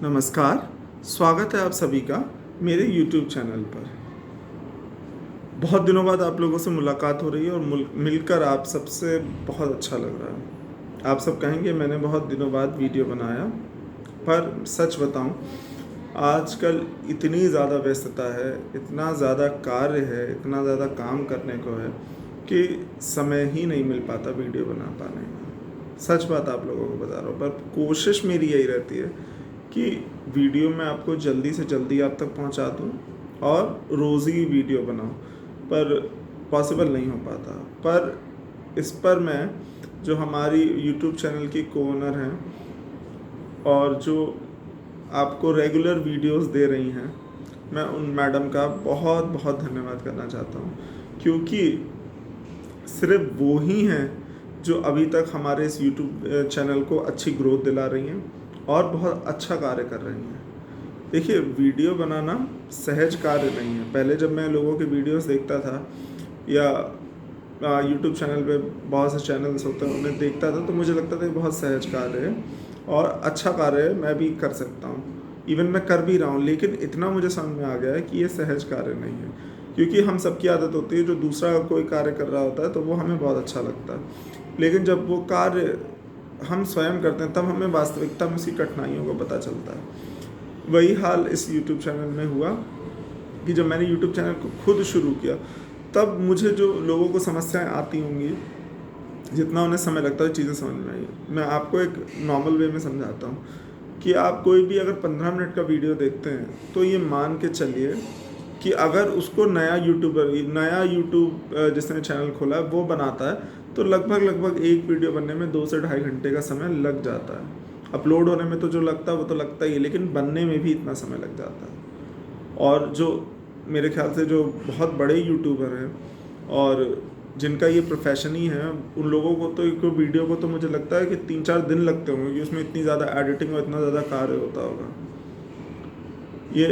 नमस्कार, स्वागत है आप सभी का मेरे YouTube चैनल पर। बहुत दिनों बाद आप लोगों से मुलाकात हो रही है और मिलकर आप सबसे बहुत अच्छा लग रहा है। आप सब कहेंगे मैंने बहुत दिनों बाद वीडियो बनाया, पर सच बताऊं, आजकल इतनी ज़्यादा व्यस्तता है, इतना ज़्यादा कार्य है, इतना ज़्यादा काम करने को है कि समय ही नहीं मिल पाता वीडियो बना पाने का। सच बात आप लोगों को बता रहा हूँ, पर कोशिश मेरी यही रहती है कि वीडियो मैं आपको जल्दी से जल्दी आप तक पहुंचा दूं और रोज़ ही वीडियो बनाऊं, पर पॉसिबल नहीं हो पाता। पर इस पर मैं जो हमारी यूट्यूब चैनल की को-ओनर हैं और जो आपको रेगुलर वीडियोस दे रही हैं, मैं उन मैडम का बहुत बहुत धन्यवाद करना चाहता हूं, क्योंकि सिर्फ वो ही हैं जो अभी तक हमारे इस यूट्यूब चैनल को अच्छी ग्रोथ दिला रही हैं और बहुत अच्छा कार्य कर रही हैं। देखिए, वीडियो बनाना सहज कार्य नहीं है। पहले जब मैं लोगों के वीडियोस देखता था या यूट्यूब चैनल पे बहुत से चैनल्स होते हैं उन्हें देखता था, तो मुझे लगता था ये बहुत सहज कार्य है और अच्छा कार्य है, मैं भी कर सकता हूँ, इवन मैं कर भी रहा हूँ। लेकिन इतना मुझे समझ में आ गया है कि ये सहज कार्य नहीं है, क्योंकि हम सबकी आदत होती है, जो दूसरा कोई कार्य कर रहा होता है तो वो हमें बहुत अच्छा लगता है, लेकिन जब वो कार्य हम स्वयं करते हैं तब हमें वास्तविकता में उसकी कठिनाइयों को पता चलता है। वही हाल इस यूट्यूब चैनल में हुआ कि जब मैंने यूट्यूब चैनल को खुद शुरू किया, तब मुझे जो लोगों को समस्याएं आती होंगी, जितना उन्हें समय लगता है चीज़ें समझ में आई। मैं आपको एक नॉर्मल वे में समझाता हूँ कि आप कोई भी अगर 15 मिनट का वीडियो देखते हैं, तो ये मान के चलिए कि अगर उसको नया यूट्यूब जिसने चैनल खोला है वो बनाता है, तो लगभग एक वीडियो बनने में 2 से ढाई घंटे का समय लग जाता है। अपलोड होने में तो जो लगता है वो तो लगता ही है, लेकिन बनने में भी इतना समय लग जाता है। और जो मेरे ख्याल से जो बहुत बड़े यूट्यूबर हैं और जिनका ये प्रोफेशन ही है, उन लोगों को तो एक वीडियो को तो मुझे लगता है कि 3-4 दिन लगते होंगे, कि उसमें इतनी ज़्यादा एडिटिंग और इतना ज़्यादा कार्य होता होगा। ये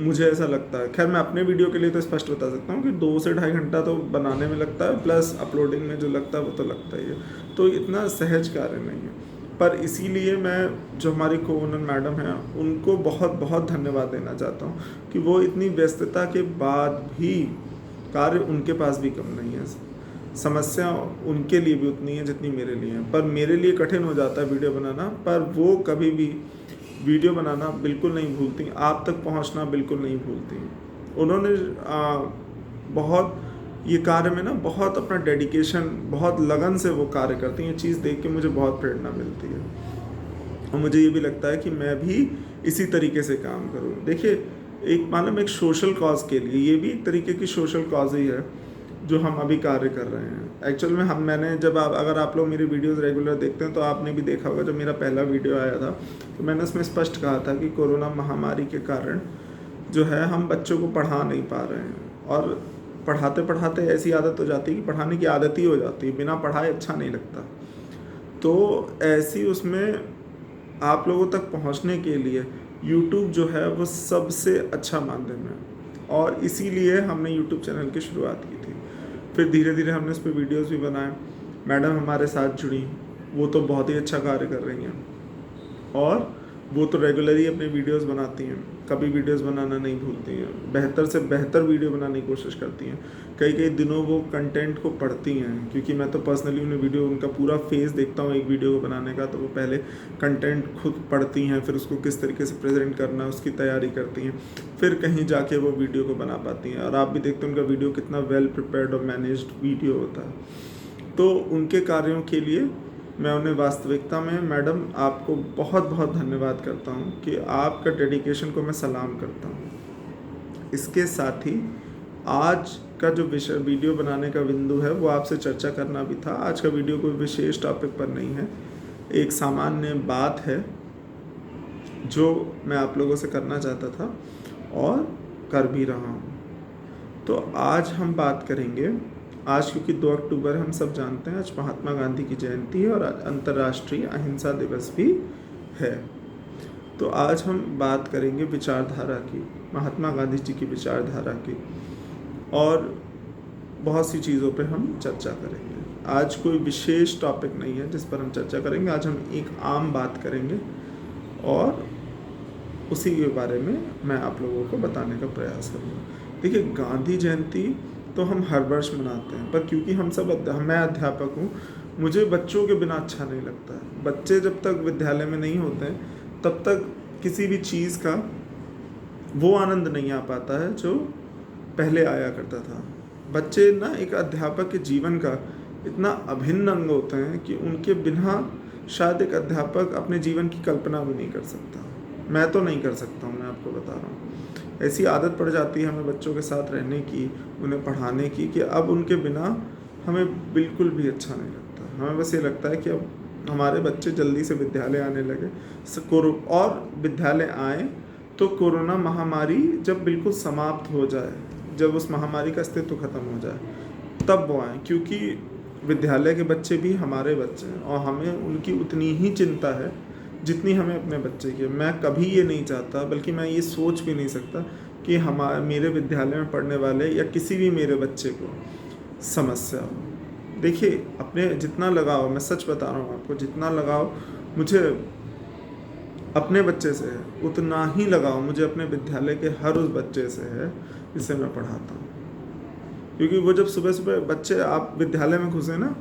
मुझे ऐसा लगता है। खैर, मैं अपने वीडियो के लिए तो स्पष्ट बता सकता हूँ कि 2 से ढाई घंटा तो बनाने में लगता है, प्लस अपलोडिंग में जो लगता है वो तो लगता ही है। तो इतना सहज कार्य नहीं है। पर इसीलिए मैं जो हमारी को-ओनर मैडम हैं उनको बहुत बहुत धन्यवाद देना चाहता हूँ कि वो इतनी व्यस्तता के बाद भी, कार्य उनके पास भी कम नहीं है, समस्या उनके लिए भी उतनी है जितनी मेरे लिए है। पर मेरे लिए कठिन हो जाता है वीडियो बनाना, पर वो कभी भी वीडियो बनाना बिल्कुल नहीं भूलती, आप तक पहुंचना बिल्कुल नहीं भूलती। उन्होंने बहुत ये कार्य में ना बहुत अपना डेडिकेशन, बहुत लगन से वो कार्य करती हैं। ये चीज़ देख के मुझे बहुत प्रेरणा मिलती है और मुझे ये भी लगता है कि मैं भी इसी तरीके से काम करूँ। देखिए, एक मालूम एक सोशल कॉज के लिए, ये भी एक तरीके की सोशल कॉज ही है जो हम अभी कार्य कर रहे हैं। एक्चुअल में मैंने जब अगर आप लोग मेरी वीडियोस रेगुलर देखते हैं तो आपने भी देखा होगा, जब मेरा पहला वीडियो आया था तो मैंने उसमें स्पष्ट कहा था कि कोरोना महामारी के कारण जो है हम बच्चों को पढ़ा नहीं पा रहे हैं, और पढ़ाते पढ़ाते ऐसी आदत हो जाती है कि पढ़ाने की आदत ही हो जाती है, बिना पढ़ाए अच्छा नहीं लगता। तो ऐसी उसमें आप लोगों तक पहुंचने के लिए यूट्यूब जो है वो सबसे अच्छा माध्यम है, और इसीलिए हमने यूट्यूब चैनल की शुरुआत की थी। फिर धीरे धीरे हमने उस पर वीडियोज़ भी बनाए। मैडम हमारे साथ जुड़ी, वो तो बहुत ही अच्छा कार्य कर रही हैं और वो तो रेगुलरली अपने वीडियोस बनाती हैं, कभी वीडियोस बनाना नहीं भूलती हैं, बेहतर से बेहतर वीडियो बनाने की कोशिश करती हैं। कई दिनों वो कंटेंट को पढ़ती हैं, क्योंकि मैं तो पर्सनली उन्हें वीडियो, उनका पूरा फेस देखता हूँ एक वीडियो को बनाने का, तो वो पहले कंटेंट खुद पढ़ती हैं, फिर उसको किस तरीके से प्रेजेंट करना है उसकी तैयारी करती हैं, फिर कहीं जाके वो वीडियो को बना पाती हैं। और आप भी देखते हैं उनका वीडियो कितना वेल प्रिपेयर्ड और मैनेज्ड वीडियो होता है। तो उनके कार्यों के लिए मैं उन्हें वास्तविकता में, मैडम, आपको बहुत बहुत धन्यवाद करता हूँ कि आपका डेडिकेशन को मैं सलाम करता हूँ। इसके साथ ही आज का जो विषय वीडियो बनाने का बिंदु है वो आपसे चर्चा करना भी था। आज का वीडियो कोई विशेष टॉपिक पर नहीं है, एक सामान्य बात है जो मैं आप लोगों से करना चाहता था और कर भी रहा हूँ। तो आज हम बात करेंगे, आज क्योंकि 2 अक्टूबर हम सब जानते हैं, आज महात्मा गांधी की जयंती है और आज अंतर्राष्ट्रीय अहिंसा दिवस भी है। तो आज हम बात करेंगे विचारधारा की, महात्मा गांधी जी की विचारधारा की, और बहुत सी चीज़ों पे हम चर्चा करेंगे। आज कोई विशेष टॉपिक नहीं है जिस पर हम चर्चा करेंगे, आज हम एक आम बात करेंगे और उसी के बारे में मैं आप लोगों को बताने का प्रयास करूँगा। देखिए, गांधी जयंती तो हम हर वर्ष मनाते हैं, पर क्योंकि मैं अध्यापक हूँ, मुझे बच्चों के बिना अच्छा नहीं लगता है। बच्चे जब तक विद्यालय में नहीं होते हैं, तब तक किसी भी चीज़ का वो आनंद नहीं आ पाता है जो पहले आया करता था। बच्चे ना एक अध्यापक के जीवन का इतना अभिन्न अंग होते हैं कि उनके बिना शायद एक अध्यापक अपने जीवन की कल्पना भी नहीं कर सकता। मैं तो नहीं कर सकता हूँ, मैं आपको बता रहा हूँ। ऐसी आदत पड़ जाती है हमें बच्चों के साथ रहने की, उन्हें पढ़ाने की, कि अब उनके बिना हमें बिल्कुल भी अच्छा नहीं लगता। हमें बस ये लगता है कि अब हमारे बच्चे जल्दी से विद्यालय आने लगे, और विद्यालय आए तो कोरोना महामारी जब बिल्कुल समाप्त हो जाए, जब उस महामारी का अस्तित्व खत्म हो जाए, तब वो आए। क्योंकि विद्यालय के बच्चे भी हमारे बच्चे हैं और हमें उनकी उतनी ही चिंता है जितनी हमें अपने बच्चे की है। मैं कभी ये नहीं चाहता, बल्कि मैं ये सोच भी नहीं सकता कि मेरे विद्यालय में पढ़ने वाले या किसी भी मेरे बच्चे को समस्या हो। देखिए, अपने जितना लगाव, मैं सच बता रहा हूँ आपको, जितना लगाव मुझे अपने बच्चे से है, उतना ही लगाव मुझे अपने विद्यालय के हर उस बच्चे से है जिसे मैं पढ़ाता हूँ। क्योंकि वो जब सुबह सुबह बच्चे आप विद्यालय में घुसे ना,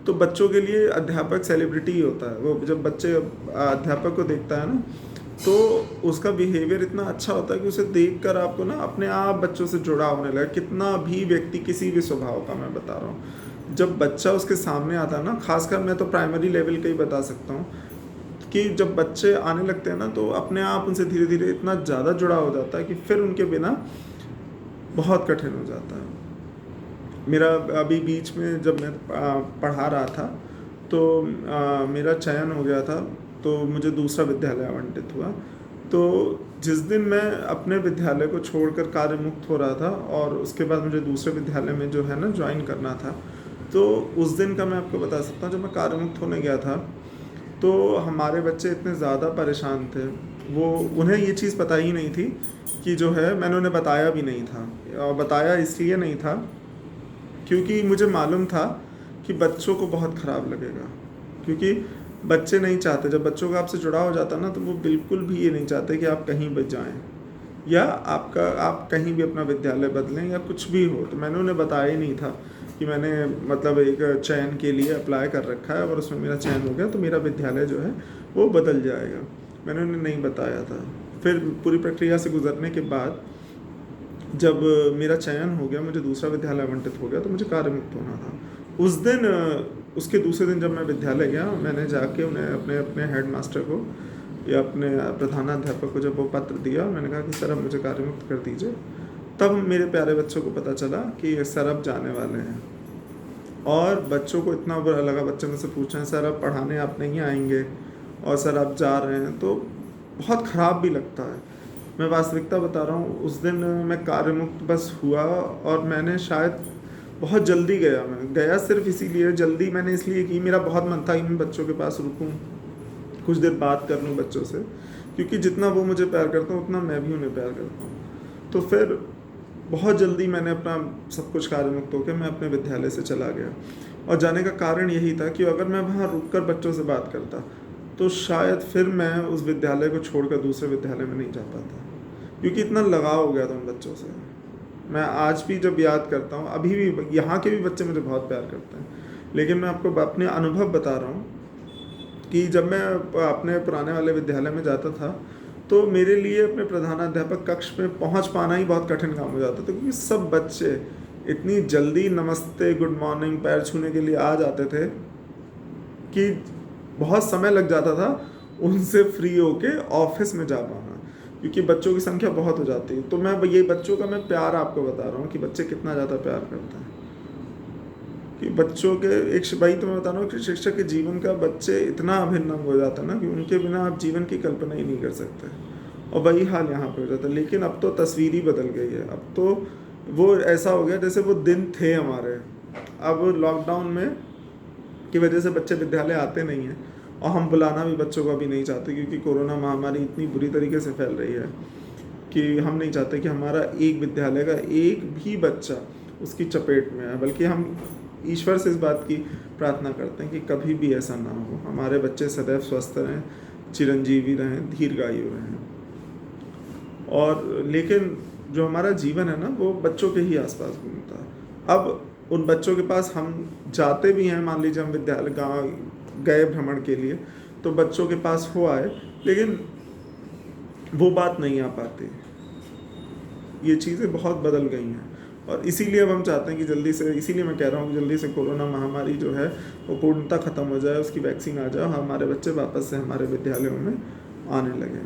तो बच्चों के लिए अध्यापक सेलिब्रिटी ही होता है। वो जब बच्चे अध्यापक को देखता है ना, तो उसका बिहेवियर इतना अच्छा होता है कि उसे देखकर आपको ना अपने आप बच्चों से जुड़ा होने लगा। कितना भी व्यक्ति किसी भी स्वभाव का, मैं बता रहा हूँ, जब बच्चा उसके सामने आता है ना, खासकर मैं तो प्राइमरी लेवल का ही बता सकता हूँ, कि जब बच्चे आने लगते हैं ना, तो अपने आप उनसे धीरे धीरे इतना ज़्यादा जुड़ा हो जाता है कि फिर उनके बिना बहुत कठिन हो जाता है। मेरा अभी बीच में जब मैं पढ़ा रहा था, तो मेरा चयन हो गया था, तो मुझे दूसरा विद्यालय आवंटित हुआ। तो जिस दिन मैं अपने विद्यालय को छोड़कर कार्य मुक्त हो रहा था और उसके बाद मुझे दूसरे विद्यालय में जो है ना ज्वाइन करना था, तो उस दिन का मैं आपको बता सकता हूँ। जब मैं कार्य मुक्त होने गया था, तो हमारे बच्चे इतने ज़्यादा परेशान थे, उन्हें ये चीज़ पता ही नहीं थी कि जो है, मैंने उन्हें बताया भी नहीं था, और बताया इसलिए नहीं था क्योंकि मुझे मालूम था कि बच्चों को बहुत ख़राब लगेगा। क्योंकि बच्चे नहीं चाहते, जब बच्चों का आपसे जुड़ाव हो जाता है ना, तो वो बिल्कुल भी ये नहीं चाहते कि आप कहीं भी जाएँ या आप कहीं भी अपना विद्यालय बदलें या कुछ भी हो। तो मैंने उन्हें बताया ही नहीं था कि मैंने मतलब एक चयन के लिए अप्लाई कर रखा है और उसमें मेरा चयन हो गया, तो मेरा विद्यालय जो है वो बदल जाएगा। मैंने उन्हें नहीं बताया था। फिर पूरी प्रक्रिया से गुजरने के बाद जब मेरा चयन हो गया, मुझे दूसरा विद्यालय आवंटित हो गया, तो मुझे कार्य मुक्त होना था। उस दिन उसके दूसरे दिन जब मैं विद्यालय गया, मैंने जाके उन्हें अपने हेड मास्टर को या अपने प्रधानाध्यापक को जब वो पत्र दिया, मैंने कहा कि सर अब मुझे कार्य मुक्त कर दीजिए। तब मेरे प्यारे बच्चों को पता चला कि सर अब जाने वाले हैं। और बच्चों को इतना बुरा लगा, बच्चे मुझसे पूछ रहे हैं सर अब पढ़ाने आप नहीं आएंगे, और सर आप जा रहे हैं, तो बहुत ख़राब भी लगता है। मैं वास्तविकता बता रहा हूँ, उस दिन मैं कार्य मुक्त बस हुआ, और मैंने शायद बहुत जल्दी गया। मैं गया सिर्फ इसीलिए, जल्दी मैंने इसलिए की, मेरा बहुत मन था कि मैं बच्चों के पास रुकूं, कुछ देर बात कर लूँ बच्चों से, क्योंकि जितना वो मुझे प्यार करता हूँ उतना मैं भी उन्हें प्यार करता हूँ। तो फिर बहुत जल्दी मैंने अपना सब कुछ कार्य मुक्त होकर मैं अपने विद्यालय से चला गया। और जाने का कारण यही था कि अगर मैं वहाँ रुककर बच्चों से बात करता, तो शायद फिर मैं उस विद्यालय को छोड़कर दूसरे विद्यालय में नहीं जा पाता, क्योंकि इतना लगाव हो गया था उन बच्चों से। मैं आज भी जब याद करता हूँ, अभी भी यहाँ के भी बच्चे मुझे बहुत प्यार करते हैं, लेकिन मैं आपको अपने अनुभव बता रहा हूँ कि जब मैं अपने पुराने वाले विद्यालय में जाता था, तो मेरे लिए अपने प्रधानाध्यापक कक्ष में पहुँच पाना ही बहुत कठिन काम हो जाता था, क्योंकि सब बच्चे इतनी जल्दी नमस्ते गुड मॉर्निंग पैर छूने के लिए आ जाते थे कि बहुत समय लग जाता था उनसे फ्री होके ऑफिस में जा पाना, क्योंकि बच्चों की संख्या बहुत हो जाती है। तो मैं ये बच्चों का मैं प्यार आपको बता रहा हूँ कि बच्चे कितना ज़्यादा प्यार करते हैं, कि बच्चों के वही तो मैं बता रहा हूँ कि शिक्षक के जीवन का बच्चे इतना अभिन्न अंग हो जाता है ना, कि उनके बिना आप जीवन की कल्पना ही नहीं कर सकते। और वही हाल यहाँ पे हो जाता है। लेकिन अब तो तस्वीर ही बदल गई है। अब तो वो ऐसा हो गया जैसे वो दिन थे हमारे। अब लॉकडाउन में की वजह से बच्चे विद्यालय आते नहीं हैं, और हम बुलाना भी बच्चों को अभी नहीं चाहते, क्योंकि कोरोना महामारी इतनी बुरी तरीके से फैल रही है कि हम नहीं चाहते कि हमारा एक विद्यालय का एक भी बच्चा उसकी चपेट में है। बल्कि हम ईश्वर से इस बात की प्रार्थना करते हैं कि कभी भी ऐसा ना हो, हमारे बच्चे सदैव स्वस्थ रहें, चिरंजीवी रहें, दीर्घायु रहें। और लेकिन जो हमारा जीवन है ना वो बच्चों के ही आसपास घूमता है। अब उन बच्चों के पास हम जाते भी हैं, मान लीजिए हम विद्यालय गाँव गए भ्रमण के लिए, तो बच्चों के पास हो आए, लेकिन वो बात नहीं आ पाती। ये चीज़ें बहुत बदल गई हैं और इसीलिए अब हम चाहते हैं कि जल्दी से, इसीलिए मैं कह रहा हूँ कि जल्दी से कोरोना महामारी जो है वो पूर्णतः ख़त्म हो जाए, उसकी वैक्सीन आ जाए, हमारे बच्चे वापस से हमारे विद्यालयों में आने लगे।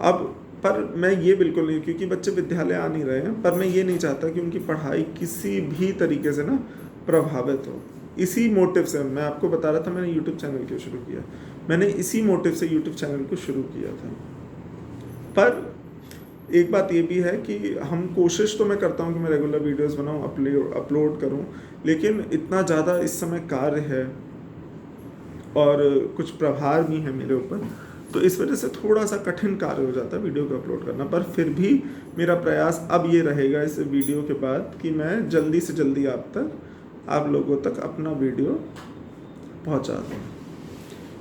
अब पर मैं ये बिल्कुल नहीं, क्योंकि बच्चे विद्यालय आ नहीं रहे हैं, पर मैं ये नहीं चाहता कि उनकी पढ़ाई किसी भी तरीके से ना प्रभावित हो। इसी मोटिव से मैं आपको बता रहा था मैंने यूट्यूब चैनल क्यों शुरू किया। मैंने इसी मोटिव से यूट्यूब चैनल को शुरू किया था। पर एक बात ये भी है कि हम कोशिश तो मैं करता हूँ कि मैं रेगुलर वीडियोस बनाऊँ, अपलोड करूँ, लेकिन इतना ज़्यादा इस समय कार्य है और कुछ प्रभार भी है मेरे ऊपर, तो इस वजह से थोड़ा सा कठिन कार्य हो जाता है वीडियो को अपलोड करना। पर फिर भी मेरा प्रयास अब ये रहेगा इस वीडियो के बाद कि मैं जल्दी से जल्दी आप लोगों तक अपना वीडियो पहुँचा दूँ।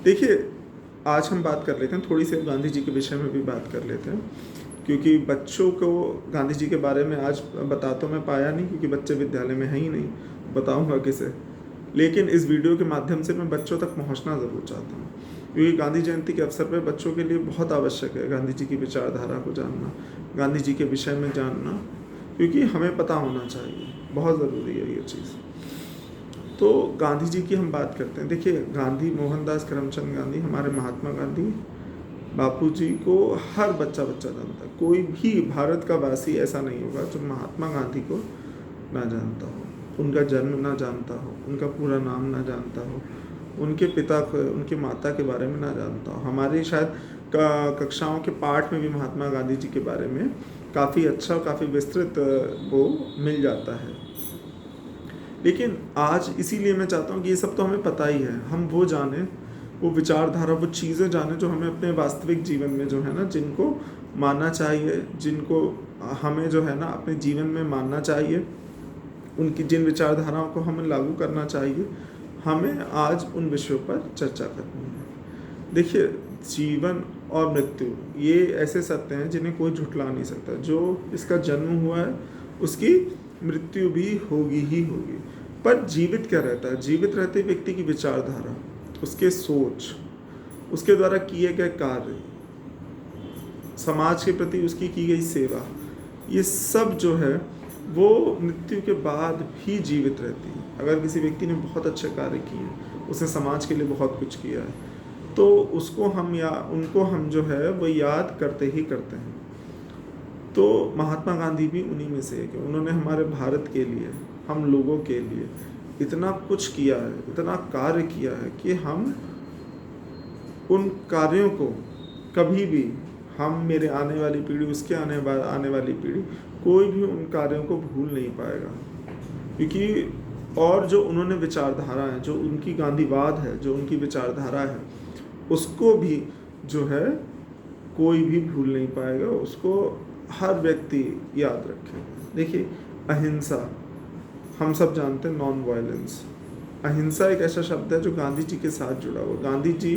देखिए, आज हम बात कर लेते हैं थोड़ी सी, गांधी जी के विषय में भी बात कर लेते हैं, क्योंकि बच्चों को गांधी जी के बारे में आज बता तो मैं पाया नहीं, क्योंकि बच्चे विद्यालय में हैं ही नहीं, बताऊंगा किसे। लेकिन इस वीडियो के माध्यम से मैं बच्चों तक पहुंचना ज़रूर चाहता हूं, क्योंकि गांधी जयंती के अवसर पर बच्चों के लिए बहुत आवश्यक है गांधी जी की विचारधारा को जानना, गांधी जी के विषय में जानना, क्योंकि हमें पता होना चाहिए, बहुत ज़रूरी है ये चीज़। तो गांधी जी की हम बात करते हैं। देखिए, गांधी, मोहनदास करमचंद गांधी, हमारे महात्मा गांधी, बापू जी को हर बच्चा जानता है। कोई भी भारत का वासी ऐसा नहीं होगा जो महात्मा गांधी को ना जानता हो, उनका जन्म ना जानता हो, उनका पूरा नाम ना जानता हो, उनके पिता को, उनकी माता के बारे में ना जानता हो। हमारी शायद कक्षाओं के पाठ में भी महात्मा गांधी जी के बारे में काफ़ी अच्छा, काफ़ी विस्तृत वो मिल जाता है। लेकिन आज इसीलिए मैं चाहता हूँ कि ये सब तो हमें पता ही है, हम वो जाने, वो विचारधारा, वो चीज़ें जाने जो हमें अपने वास्तविक जीवन में जो है ना, जिनको मानना चाहिए, जिनको हमें जो है ना अपने जीवन में मानना चाहिए, उनकी जिन विचारधाराओं को हमें लागू करना चाहिए, हमें आज उन विषयों पर चर्चा करनी है। देखिए, जीवन और मृत्यु ये ऐसे सत्य हैं जिन्हें कोई झुठला नहीं सकता। जो इसका जन्म हुआ है उसकी मृत्यु भी होगी ही होगी। पर जीवित क्या रहता है? जीवित रहते व्यक्ति की विचारधारा, उसके सोच, उसके द्वारा किए गए कार्य, समाज के प्रति उसकी की गई सेवा, ये सब जो है वो मृत्यु के बाद भी जीवित रहती है। अगर किसी व्यक्ति ने बहुत अच्छे कार्य किए, उसने समाज के लिए बहुत कुछ किया है, तो उसको हम या उनको हम जो है वो याद करते ही करते हैं। तो महात्मा गांधी भी उन्हीं में से है कि उन्होंने हमारे भारत के लिए, हम लोगों के लिए इतना कुछ किया है, इतना कार्य किया है कि हम उन कार्यों को कभी भी, हम, मेरे आने वाली पीढ़ी, उसके आने वाली पीढ़ी, कोई भी उन कार्यों को भूल नहीं पाएगा। क्योंकि और जो उन्होंने विचारधारा है, जो उनकी गांधीवाद है, जो उनकी विचारधारा है, उसको भी जो है कोई भी भूल नहीं पाएगा, उसको हर व्यक्ति याद रखेगा। देखिए, अहिंसा, हम सब जानते हैं, नॉन वायलेंस। अहिंसा एक ऐसा शब्द है जो गांधी जी के साथ जुड़ा हुआ। गांधी जी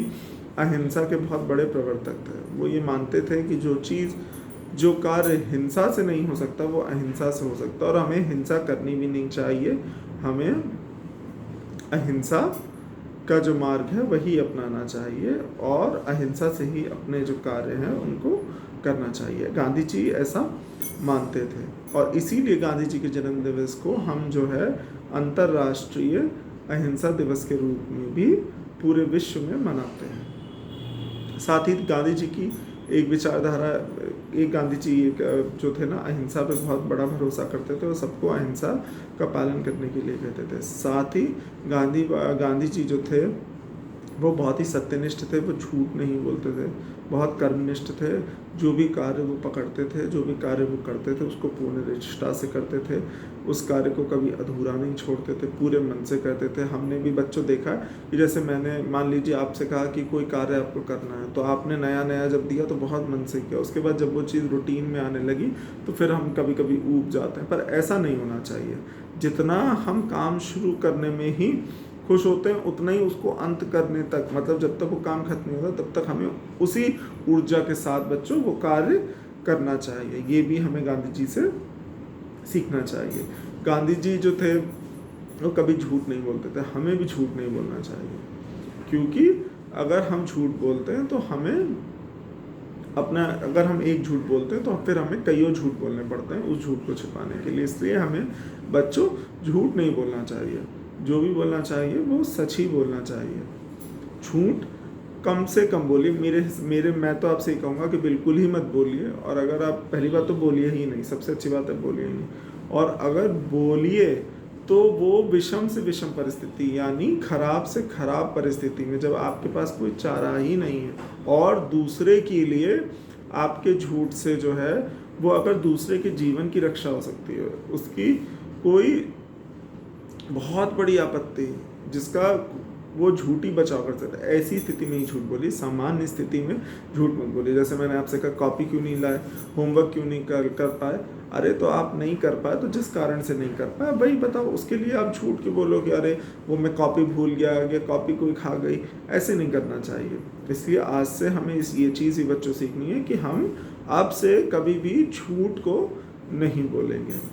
अहिंसा के बहुत बड़े प्रवर्तक थे। वो ये मानते थे कि जो कार्य हिंसा से नहीं हो सकता वो अहिंसा से हो सकता है, और हमें हिंसा करनी भी नहीं चाहिए। हमें अहिंसा का जो मार्ग है वही अपनाना चाहिए और अहिंसा से ही अपने जो कार्य हैं उनको करना चाहिए। गांधी जी ऐसा मानते थे और इसीलिए गांधी जी के जन्म दिवस को हम जो है अंतर्राष्ट्रीय अहिंसा दिवस के रूप में भी पूरे विश्व में मनाते हैं। साथ ही गांधी जी की एक विचारधारा, एक गांधी जी जो थे ना, अहिंसा पे बहुत बड़ा भरोसा करते थे और सबको अहिंसा का पालन करने के लिए कहते थे। साथ ही गांधी जी जो थे वो बहुत ही सत्यनिष्ठ थे, वो झूठ नहीं बोलते थे, बहुत कर्मनिष्ठ थे। जो भी कार्य वो पकड़ते थे, जो भी कार्य वो करते थे, उसको पूर्ण निष्ठा से करते थे। उस कार्य को कभी अधूरा नहीं छोड़ते थे, पूरे मन से करते थे। हमने भी बच्चों देखा कि जैसे मैंने, मान लीजिए आपसे कहा कि कोई कार्य आपको करना है, तो आपने नया जब दिया तो बहुत मन से किया। उसके बाद जब वो चीज़ रूटीन में आने लगी तो फिर हम कभी कभी ऊब जाते हैं। पर ऐसा नहीं होना चाहिए। जितना हम काम शुरू करने में ही खुश होते हैं उतना ही उसको अंत करने तक, मतलब जब तक वो काम खत्म नहीं होता तब तक हमें उसी ऊर्जा के साथ बच्चों वो कार्य करना चाहिए। ये भी हमें गांधी जी से सीखना चाहिए। गांधी जी जो थे वो कभी झूठ नहीं बोलते थे, हमें भी झूठ नहीं बोलना चाहिए, क्योंकि अगर हम झूठ बोलते हैं तो हमें अपना, अगर हम एक झूठ बोलते हैं तो फिर हमें कईयों झूठ बोलने पड़ते हैं उस झूठ को छिपाने के लिए। इसलिए हमें बच्चों झूठ नहीं बोलना चाहिए, जो भी बोलना चाहिए वो सच ही बोलना चाहिए। झूठ कम से कम बोलिए। मेरे मैं तो आपसे ये कहूँगा कि बिल्कुल ही मत बोलिए, और अगर आप, पहली बात तो बोलिए ही नहीं, सबसे अच्छी बात है बोलिए ही नहीं, और अगर बोलिए तो वो विषम से विषम परिस्थिति, यानी खराब से खराब परिस्थिति में, जब आपके पास कोई चारा ही नहीं है और दूसरे के लिए आपके झूठ से जो है वो, अगर दूसरे के जीवन की रक्षा हो सकती है, उसकी कोई बहुत बड़ी आपत्ति जिसका वो झूठी बचाव कर सकता है, ऐसी स्थिति में ही झूठ बोलिए। सामान्य स्थिति में झूठ मत बोलिए। जैसे मैंने आपसे कहा कॉपी क्यों नहीं लाए, होमवर्क क्यों नहीं कर पाए, अरे तो आप नहीं कर पाए तो जिस कारण से नहीं कर पाए वही बताओ, उसके लिए आप झूठ क्यों बोलो कि अरे वो मैं कॉपी भूल गया या कॉपी कोई खा गई। ऐसे नहीं करना चाहिए। इसलिए आज से हमें ये चीज़ ही बच्चों सीखनी है कि हम अब से कभी भी झूठ को नहीं बोलेंगे,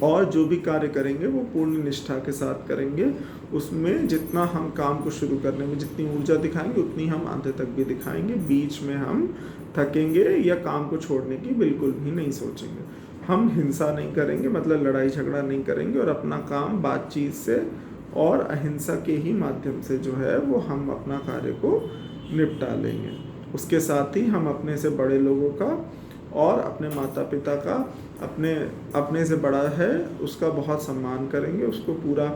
और जो भी कार्य करेंगे वो पूर्ण निष्ठा के साथ करेंगे। उसमें जितना हम काम को शुरू करने में जितनी ऊर्जा दिखाएंगे उतनी हम अंत तक भी दिखाएंगे। बीच में हम थकेंगे या काम को छोड़ने की बिल्कुल भी नहीं सोचेंगे। हम हिंसा नहीं करेंगे, मतलब लड़ाई झगड़ा नहीं करेंगे, और अपना काम बातचीत से और अहिंसा के ही माध्यम से जो है वो हम अपना कार्य को निपटा लेंगे। उसके साथ ही हम अपने से बड़े लोगों का और अपने माता पिता का, अपने से बड़ा है उसका बहुत सम्मान करेंगे, उसको पूरा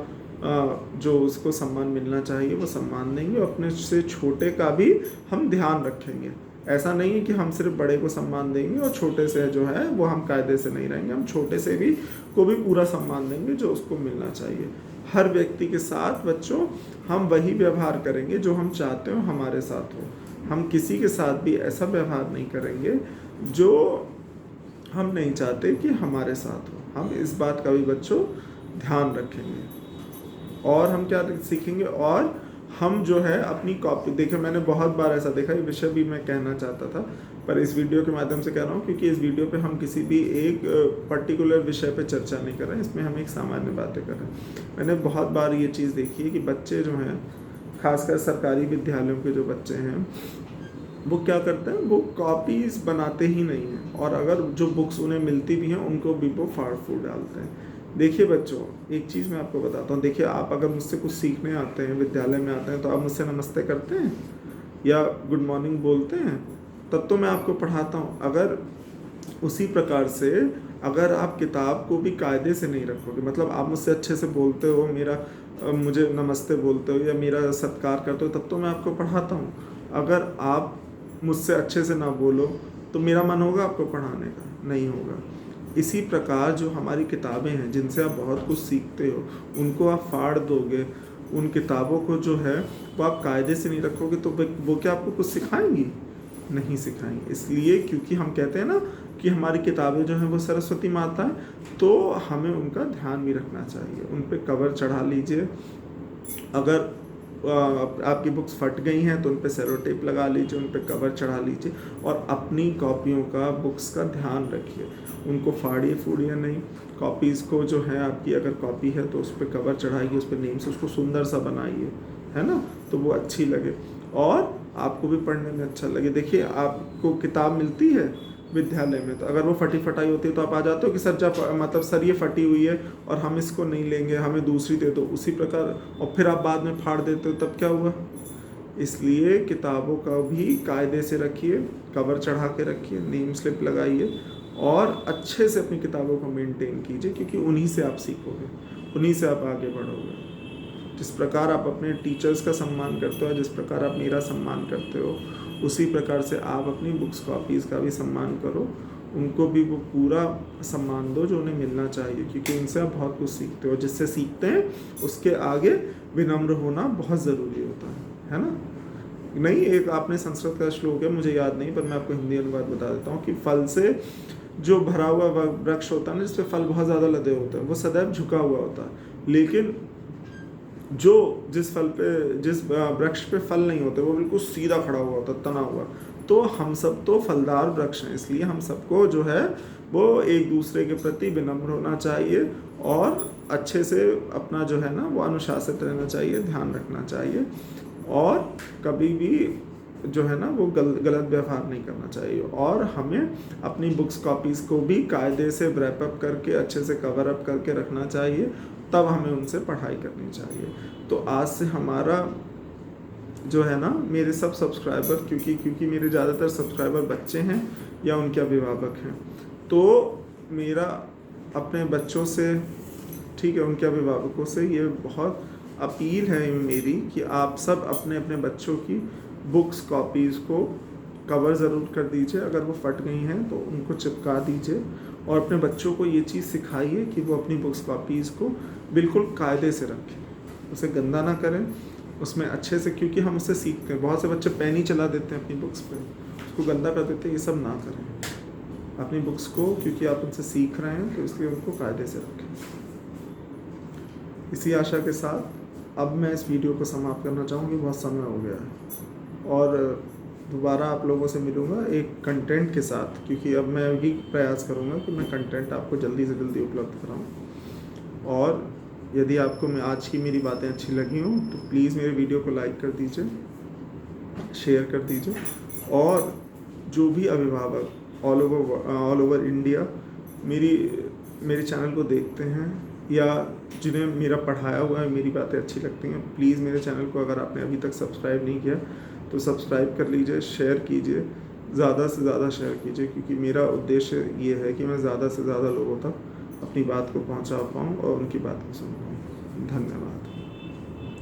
जो उसको सम्मान मिलना चाहिए वो सम्मान देंगे, और अपने से छोटे का भी हम ध्यान रखेंगे। ऐसा नहीं है कि हम सिर्फ बड़े को सम्मान देंगे और छोटे से जो है वो हम कायदे से नहीं रहेंगे, हम छोटे से भी को भी पूरा सम्मान देंगे जो उसको मिलना चाहिए। हर व्यक्ति के साथ बच्चों हम वही व्यवहार करेंगे जो हम चाहते हो हमारे साथ हो। हम किसी के साथ भी ऐसा व्यवहार नहीं करेंगे जो हम नहीं चाहते कि हमारे साथ हो। हम इस बात का भी बच्चों ध्यान रखेंगे। और हम क्या सीखेंगे, और हम जो है अपनी कॉपी, देखिए मैंने बहुत बार ऐसा देखा, ये विषय भी मैं कहना चाहता था पर इस वीडियो के माध्यम से कह रहा हूँ, क्योंकि इस वीडियो पे हम किसी भी एक पर्टिकुलर विषय पे चर्चा नहीं कर रहे हैं, इसमें हम एक सामान्य बातें कर रहे हैं। मैंने बहुत बार ये चीज़ देखी है कि बच्चे जो हैं, खासकर सरकारी विद्यालयों के जो बच्चे हैं, वो क्या करते हैं, वो कॉपीज़ बनाते ही नहीं हैं, और अगर जो बुक्स उन्हें मिलती भी हैं उनको भी वो फाड़ फूड़ डालते हैं। देखिए बच्चों, एक चीज़ मैं आपको बताता हूँ। देखिए, आप अगर मुझसे कुछ सीखने आते हैं, विद्यालय में आते हैं, तो आप मुझसे नमस्ते करते हैं या गुड मॉर्निंग बोलते हैं, तब तो मैं आपको पढ़ाता हूँ। अगर उसी प्रकार से अगर आप किताब को भी कायदे से नहीं रखोगे, मतलब आप मुझसे अच्छे से बोलते हो, मुझे नमस्ते बोलते हो या मेरा सत्कार करते हो, तब तो मैं आपको पढ़ाता हूँ। अगर आप मुझसे अच्छे से ना बोलो तो मेरा मन होगा आपको पढ़ाने का? नहीं होगा। इसी प्रकार जो हमारी किताबें हैं जिनसे आप बहुत कुछ सीखते हो, उनको आप फाड़ दोगे, उन किताबों को जो है वो आप कायदे से नहीं रखोगे, तो वो क्या आपको कुछ सिखाएंगी? नहीं सिखाएंगे। इसलिए क्योंकि हम कहते हैं ना कि हमारी किताबें जो हैं वो सरस्वती माता है, तो हमें उनका ध्यान भी रखना चाहिए। उन पे कवर चढ़ा लीजिए। अगर आपकी बुक्स फट गई हैं तो उन पे सेलो टेप लगा लीजिए, उन पे कवर चढ़ा लीजिए, और अपनी कॉपियों का, बुक्स का ध्यान रखिए। उनको फाड़िए फूड़िए नहीं। कॉपीज़ को जो है, आपकी अगर कॉपी है तो उस पर कवर चढ़ाइए, उस पर नेम से उसको सुंदर सा बनाइए, है ना, तो वो अच्छी लगे और आपको भी पढ़ने में अच्छा लगे। देखिए, आपको किताब मिलती है विद्यालय में, तो अगर वो फटी फटाई होती है तो आप आ जाते हो कि सर ये फटी हुई है और हम इसको नहीं लेंगे, हमें दूसरी दे दो। उसी प्रकार, और फिर आप बाद में फाड़ देते हो, तब क्या हुआ? इसलिए किताबों का भी कायदे से रखिए, कवर चढ़ा के रखिए, नेम स्लिप लगाइए, और अच्छे से अपनी किताबों को मेंटेन कीजिए, क्योंकि उन्हीं से आप सीखोगे, उन्हीं से आप आगे बढ़ोगे। जिस प्रकार आप अपने टीचर्स का सम्मान करते हो, जिस प्रकार आप मेरा सम्मान करते हो, उसी प्रकार से आप अपनी बुक्स कॉपीज़ का भी सम्मान करो। उनको भी वो पूरा सम्मान दो जो उन्हें मिलना चाहिए, क्योंकि उनसे आप बहुत कुछ सीखते हो। जिससे सीखते हैं उसके आगे विनम्र होना बहुत ज़रूरी होता है ना। नहीं, एक आपने संस्कृत का श्लोक है, मुझे याद नहीं, पर मैं आपको हिंदी अनुवाद बता देता हूँ कि फल से जो भरा हुआ वृक्ष होता है ना, जिसपे फल बहुत ज़्यादा लदे होते हैं, वो सदैव झुका हुआ होता है, लेकिन जो जिस वृक्ष पे फल नहीं होते वो बिल्कुल सीधा खड़ा हुआ होता, तना हुआ। तो हम सब तो फलदार वृक्ष हैं, इसलिए हम सबको जो है वो एक दूसरे के प्रति विनम्र होना चाहिए और अच्छे से अपना जो है ना वो अनुशासित रहना चाहिए, ध्यान रखना चाहिए, और कभी भी जो है ना वो गलत व्यवहार नहीं करना चाहिए। और हमें अपनी बुक्स कॉपीज़ को भी कायदे से रैप अप करके अच्छे से कवर अप करके रखना चाहिए, तब हमें उनसे पढ़ाई करनी चाहिए। तो आज से हमारा जो है ना, मेरे सब सब्सक्राइबर, क्योंकि मेरे ज़्यादातर सब्सक्राइबर बच्चे हैं या उनके अभिभावक हैं, तो मेरा अपने बच्चों से, ठीक है, उनके अभिभावकों से ये बहुत अपील है मेरी कि आप सब अपने अपने बच्चों की बुक्स कॉपीज़ को कवर ज़रूर कर दीजिए। अगर वो फट गई हैं तो उनको चिपका दीजिए, और अपने बच्चों को ये चीज़ सिखाइए कि वो अपनी बुक्स कॉपीज़ को बिल्कुल कायदे से रखें, उसे गंदा ना करें, उसमें अच्छे से, क्योंकि हम उससे सीखते हैं। बहुत से बच्चे पेन ही चला देते हैं अपनी बुक्स पे, उसको गंदा कर देते हैं। ये सब ना करें अपनी बुक्स को, क्योंकि आप उनसे सीख रहे हैं, तो इसलिए उनको कायदे से रखें। इसी आशा के साथ अब मैं इस वीडियो को समाप्त करना चाहूँगी, बहुत समय हो गया है, और दोबारा आप लोगों से मिलूँगा एक कंटेंट के साथ, क्योंकि अब मैं यही प्रयास करूँगा कि मैं कंटेंट आपको जल्दी से जल्दी उपलब्ध कराऊँ। और यदि आपको मैं आज की मेरी बातें अच्छी लगी हों तो प्लीज़ मेरे वीडियो को लाइक कर दीजिए, शेयर कर दीजिए, और जो भी अभिभावक ऑल ओवर इंडिया मेरे चैनल को देखते हैं या जिन्हें मेरा पढ़ाया हुआ है, मेरी बातें अच्छी लगती हैं, प्लीज़ मेरे चैनल को अगर आपने अभी तक सब्सक्राइब नहीं किया तो सब्सक्राइब कर लीजिए, शेयर कीजिए, ज़्यादा से ज़्यादा शेयर कीजिए, क्योंकि मेरा उद्देश्य ये है कि मैं ज़्यादा से ज़्यादा लोगों तक अपनी बात को पहुंचा पाऊँ और उनकी बात को सुन पाऊँ। धन्यवाद।